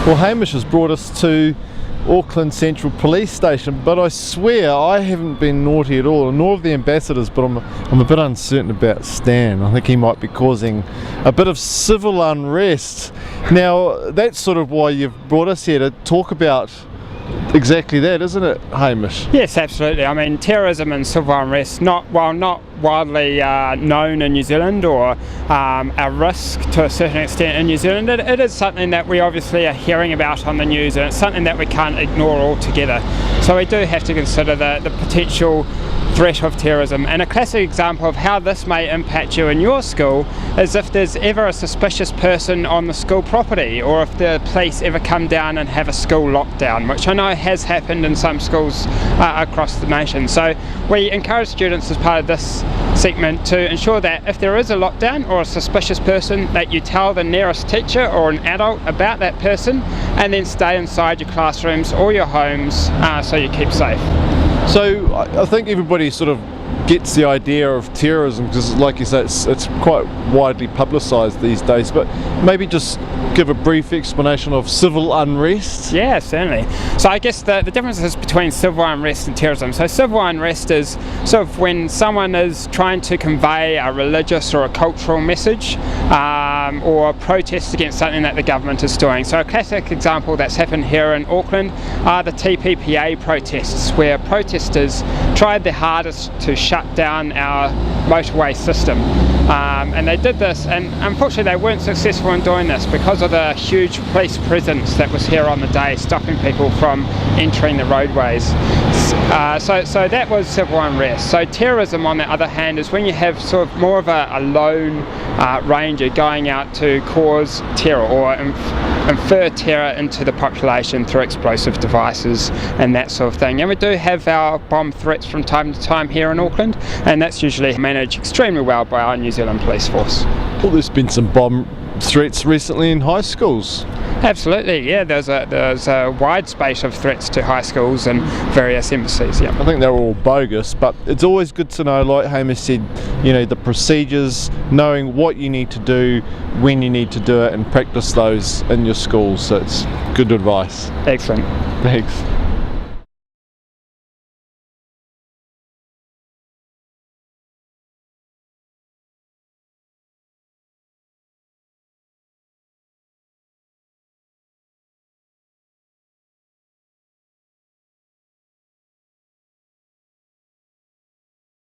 Well, Hamish has brought us to Auckland Central Police Station, but I swear I haven't been naughty at all, nor have the ambassadors, but I'm a bit uncertain about Stan. I think he might be causing a bit of civil unrest. Now, that's sort of why you've brought us here, to talk about exactly that, isn't it, Hamish? Yes, absolutely. I mean, terrorism and civil unrest, not widely known in New Zealand, or a risk to a certain extent in New Zealand. It is something that we obviously are hearing about on the news, and it's something that we can't ignore altogether. So we do have to consider the potential threat of terrorism. And a classic example of how this may impact you in your school is if there's ever a suspicious person on the school property, or if the police ever come down and have a school lockdown, which I know has happened in some schools across the nation. So we encourage students as part of this segment to ensure that if there is a lockdown or a suspicious person, that you tell the nearest teacher or an adult about that person, and then stay inside your classrooms or your homes so you keep safe. So I think everybody sort of gets the idea of terrorism, because like you say, it's quite widely publicised these days, but maybe just give a brief explanation of civil unrest. Yeah, certainly. So I guess the differences between civil unrest and terrorism. So civil unrest is sort of when someone is trying to convey a religious or a cultural message, or protest against something that the government is doing. So a classic example that's happened here in Auckland are the TPPA protests, where protesters tried their hardest to shut down our motorway system. And they did this, and unfortunately they weren't successful in doing this because of the huge police presence that was here on the day, stopping people from entering the roadways. So that was civil unrest. So terrorism, on the other hand, is when you have sort of more of a lone ranger going out to cause terror or infer terror into the population through explosive devices and that sort of thing. And we do have our bomb threats from time to time here in Auckland, and that's usually managed extremely well by our New Zealand Police Force. Well, there's been some bomb threats recently in high schools. Absolutely, yeah. There's a wide space of threats to high schools and various embassies. Yeah, I think they're all bogus, but it's always good to know, like Hamish said, the procedures, knowing what you need to do, when you need to do it, and practice those in your schools. So it's good advice. Excellent. Thanks.